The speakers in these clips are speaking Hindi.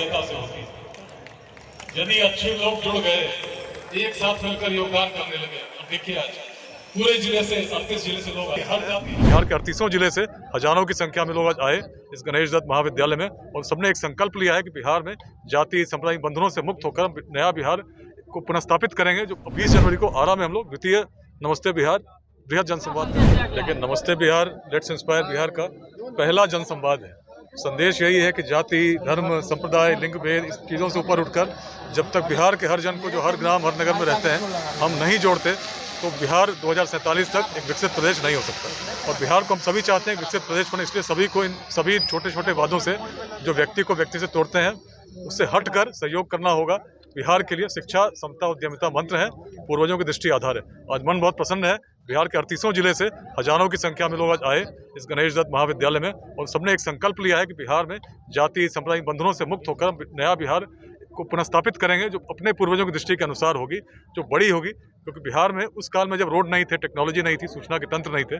सक्रियता से होती है। यदि अच्छे लोग जुड़ गए, एक साथ मिलकर योगदान करने लगे। अब देखिए आज पूरे जिले से 38 जिले से लोग हर जाति बिहार के 38 जिले से हजारों की संख्या में लोग आज आए इस गणेश दत्त महाविद्यालय में, और सबने एक संकल्प लिया है कि बिहार में जाति सांप्रदायिक बंधनों से मुक्त होकर नया बिहार को पुनर्स्थापित करेंगे। जो 20 जनवरी को आरा में हम लोग द्वितीय नमस्ते बिहार बृहद जनसंवाद करेंगे। लेकिन नमस्ते बिहार लेट्स इंस्पायर बिहार का पहला जनसंवाद है। संदेश यही है कि जाति, धर्म, संप्रदाय, लिंग भेद इस चीज़ों से ऊपर उठकर जब तक बिहार के हर जन को, जो हर ग्राम हर नगर में रहते हैं, हम नहीं जोड़ते तो बिहार 2047 तक एक विकसित प्रदेश नहीं हो सकता। और बिहार को हम सभी चाहते हैं विकसित प्रदेश बने, इसलिए सभी को इन सभी छोटे छोटे वादों से जो व्यक्ति को व्यक्ति से तोड़ते हैं उससे हटकर सहयोग करना होगा। बिहार के लिए शिक्षा, समता, उद्यमिता मंत्र है, पूर्वजों की दृष्टि आधार है। आज मन बहुत प्रसन्न है। बिहार के 38 जिले से हजारों की संख्या में लोग आज आए इस गणेश दत्त महाविद्यालय में, और सबने एक संकल्प लिया है कि बिहार में जाति सांप्रदायिक बंधनों से मुक्त होकर नया बिहार को पुनर्स्थापित करेंगे, जो अपने पूर्वजों की दृष्टि के अनुसार होगी, जो बड़ी होगी। क्योंकि बिहार में उस काल में जब रोड नहीं थे, टेक्नोलॉजी नहीं थी, सूचना के तंत्र नहीं थे,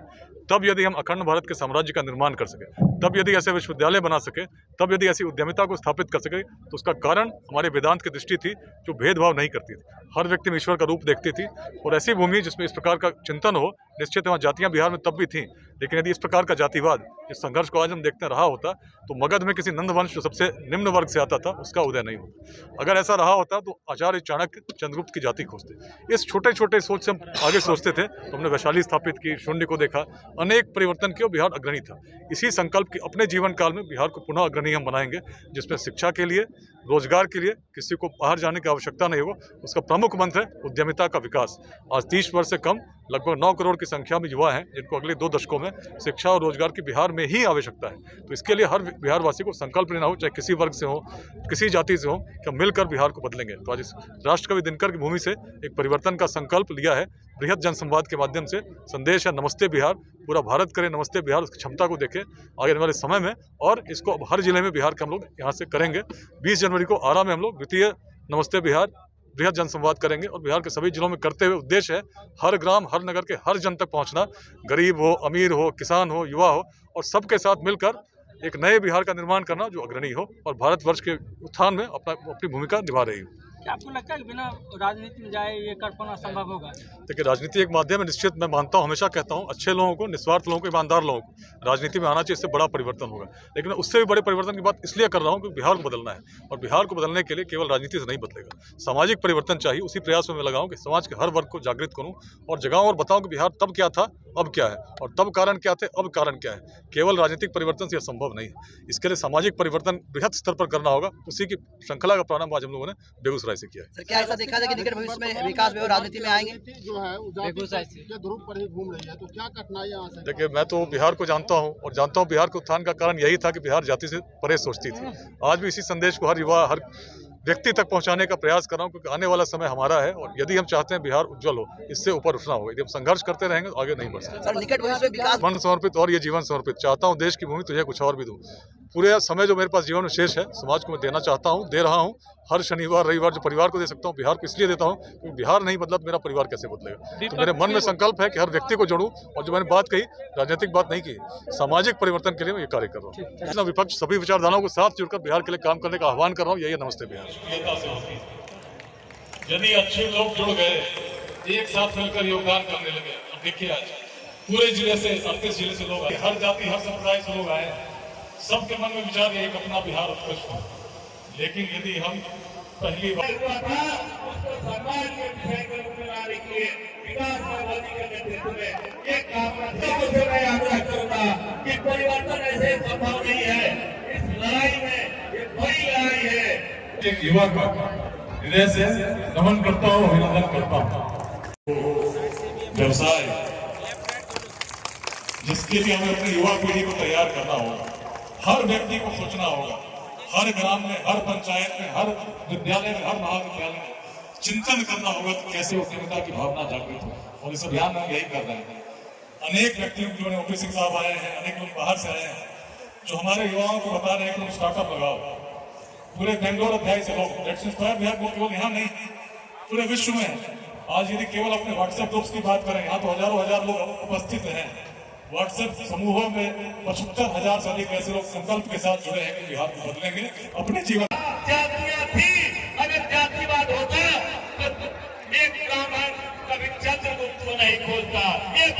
तब यदि हम अखंड भारत के साम्राज्य का निर्माण कर सके, तब यदि ऐसे विश्वविद्यालय बना सके, तब यदि ऐसी उद्यमिता को स्थापित कर सके, तो उसका कारण हमारे वेदांत की दृष्टि थी, जो भेदभाव नहीं करती थी, हर व्यक्ति में ईश्वर का रूप देखती थी। और ऐसी भूमि जिसमें इस प्रकार का चिंतन हो, निश्चित वहाँ जातियाँ बिहार में तब भी थीं, लेकिन यदि इस प्रकार का जातिवाद, इस संघर्ष को आज हम देखते रहा होता, तो मगध में किसी नंद वंश जो सबसे निम्न वर्ग से आता था, उसका उदय नहीं होता। अगर ऐसा रहा होता तो आचार्य चाणक्य चंद्रगुप्त की जाति खोजते। इस छोटे छोटे सोच से हम आगे सोचते थे, तो हमने वैशाली स्थापित की, शून्य को देखा, अनेक परिवर्तन किए, बिहार अग्रणी था। इसी संकल्प की अपने जीवन काल में बिहार को पुनः अग्रणी हम बनाएंगे, जिसमें शिक्षा के लिए, रोजगार के लिए किसी को बाहर जाने की आवश्यकता नहीं होगा। उसका प्रमुख मंत्र है उद्यमिता का विकास। आज 30 वर्ष से कम लगभग 9 करोड़ की संख्या में युवा हैं, जिनको अगले 2 दशकों में शिक्षा और रोजगार की बिहार में ही आवश्यकता है। तो इसके लिए हर बिहारवासी को संकल्प लेना हो, चाहे किसी वर्ग से हो, किसी जाति से हो, कि हम मिलकर बिहार को बदलेंगे। तो आज इस राष्ट्रकवि दिनकर की भूमि से एक परिवर्तन का संकल्प लिया है। बृहद जनसंवाद के माध्यम से संदेश है नमस्ते बिहार। पूरा भारत करे नमस्ते बिहार, उसकी क्षमता को देखे आगे आने वाले समय में, और इसको अब हर जिले में बिहार के हम लोग यहाँ से करेंगे। 20 जनवरी को आरा में हम लोग द्वितीय नमस्ते बिहार बृहद जनसंवाद करेंगे, और बिहार के सभी जिलों में करते हुए उद्देश्य है हर ग्राम हर नगर के हर जन तक पहुंचना, गरीब हो, अमीर हो, किसान हो, युवा हो, और सबके साथ मिलकर एक नए बिहार का निर्माण करना जो अग्रणी हो और भारतवर्ष के उत्थान में अपनी भूमिका निभा रही हो। क्या आपको लगता है कि बिना राजनीति में जाए ये कर पाना संभव होगा? देखिए, राजनीति एक माध्यम है, निश्चित मैं मानता हूँ, हमेशा कहता हूँ, अच्छे लोगों को, निस्वार्थ लोगों को, ईमानदार लोगों को राजनीति में आना चाहिए, इससे बड़ा परिवर्तन होगा। लेकिन उससे भी बड़े परिवर्तन की बात इसलिए कर रहा हूँ कि बिहार को बदलना है, और बिहार को बदलने के लिए केवल राजनीति से नहीं बदलेगा, सामाजिक परिवर्तन चाहिए। उसी प्रयास में मैं लगाऊँ कि समाज के हर वर्ग को जागृत करूँ और जगाऊँ, और बताऊँ कि बिहार तब क्या था, अब क्या है, और तब कारण क्या थे, अब कारण क्या है। केवल राजनीतिक परिवर्तन से यह संभव नहीं है। इसके लिए सामाजिक परिवर्तन बृहद स्तर पर करना होगा। उसी की श्रृंखला का प्रारंभ आज हम लोगों ने बेगूसराय से किया है। क्या ऐसा देखा जाए कि निकट भविष्य में विकास में और राजनीति में आएंगे? जो है बेगूसराय से ध्रुव पर ही घूम रही है, तो क्या कठिनाई यहाँ से? देखिए, मैं तो बिहार को जानता हूँ, और जानता हूँ बिहार के उत्थान का कारण यही था कि बिहार जाति से परे सोचती थी। आज भी इसी संदेश को हर युवा, हर व्यक्ति तक पहुंचाने का प्रयास कर रहा हूं, क्योंकि आने वाला समय हमारा है, और यदि हम चाहते हैं बिहार उज्जवल हो, इससे ऊपर उठना होगा। यदि हम संघर्ष करते रहेंगे तो आगे नहीं बढ़ सकते। सर, निकट भविष्य में विकास मन समर्पित और ये जीवन समर्पित चाहता हूं। देश की भूमि तुझे कुछ और भी दूं। पूरे समय जो मेरे पास जीवन में शेष है, समाज को मैं देना चाहता हूं, दे रहा हूं। हर शनिवार रविवार जो परिवार को दे सकता हूं, बिहार को इसलिए देता हूं क्योंकि बिहार नहीं बदला तो मेरा परिवार कैसे बदलेगा। तो मेरे मन में संकल्प है कि हर व्यक्ति को जोड़ूं, और जो मैंने बात कही, राजनीतिक बात नहीं की, सामाजिक परिवर्तन के लिए मैं ये कार्य कर रहा हूँ। विपक्ष सभी विचारधाराओं को साथ जुड़कर बिहार के लिए काम करने का आह्वान कर रहा हूँ। यही नमस्ते बिहार। यदि अच्छे लोग जुड़ गए, एक साथ मिलकर योगदान करने लगे। अब देखिए आज पूरे जिले से 38 जिले से लोग आए, हर जाति हर संप्रदाय से लोग आए। सबके मन में विचार है कि अपना बिहार उत्कृष्ट हो। लेकिन यदि हम पहली बार समाज के विषय को लाने के लिए विकासवादी के नेतृत्व में एक काम मैं आग्रह करूंगा कि परिवर्तन ऐसे संभव नहीं है। इस लड़ाई में ये बड़ी लड़ाई है। एक युवा का हृदय से नमन करता हूँ, अभिनंदन करता हूँ। व्यवसाय जिसके लिए हमें अपनी युवा पीढ़ी को तैयार करना होगा, हर व्यक्ति को सोचना होगा, हर ग्राम में, हर पंचायत में, हर विद्यालय में, हर महाविद्यालय में चिंतन करना होगा कि कैसे उद्यमिता की भावना जागृत हो। और इस अभियान में हम यही कर रहे हैं। अनेक व्यक्तियों जो ओपी सिंह साहब आए हैं, अनेक लोग बाहर से आए हैं, जो हमारे युवाओं को बता रहे हैं कि तुम स्टार्टअप लगाओ। पूरे बेंगलोर अध्याय से लोग केवल यहाँ नहीं, पूरे विश्व में। आज यदि केवल अपने व्हाट्सएप ग्रुप्स की बात करें, यहाँ तो हजारों हजार लोग उपस्थित हैं। व्हाट्सएप समूहों में 75,000 से अधिक ऐसे लोग संकल्प के साथ जुड़े हैं कि बिहार को बदलेंगे अपने जीवन।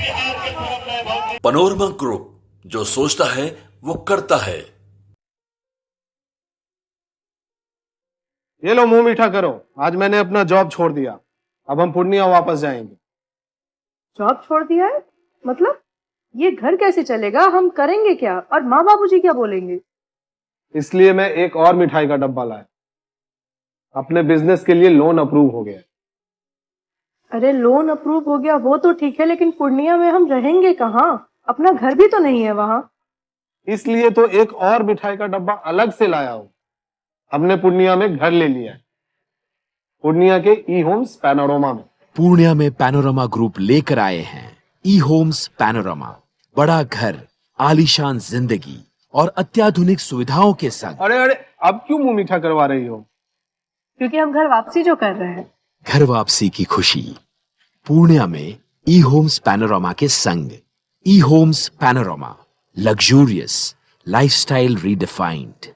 बिहार के तरफ वैभव पनोरमा ग्रुप, जो सोचता है वो करता है। ये लो मुंह मीठा करो, आज मैंने अपना जॉब छोड़ दिया, अब हम पूर्णिया वापस जाएंगे। जॉब छोड़ दिया है? मतलब ये घर कैसे चलेगा? हम करेंगे क्या? और माँ बाबूजी क्या बोलेंगे? इसलिए मैं एक और मिठाई का डब्बा लाया। अपने बिजनेस के लिए लोन अप्रूव हो गया। अरे लोन अप्रूव हो गया वो तो ठीक है, लेकिन पूर्णिया में हम रहेंगे कहाँ? अपना घर भी तो नहीं है वहाँ। इसलिए तो एक और मिठाई का डब्बा अलग से लाया हूँ। हमने पूर्णिया में घर ले लिया है, पूर्णिया के ई होम्स पैनोरमा में। पूर्णिया में पैनोरमा ग्रुप लेकर आए हैं ई होम्स पैनोरमा, बड़ा घर, आलीशान जिंदगी और अत्याधुनिक सुविधाओं के संग। अरे अरे, अब क्यों मुंह मीठा करवा रही हो? क्योंकि हम घर वापसी जो कर रहे हैं। घर वापसी की खुशी पूर्णिया में ई होम्स पैनोरमा के संग। ई homes panorama, luxurious lifestyle redefined.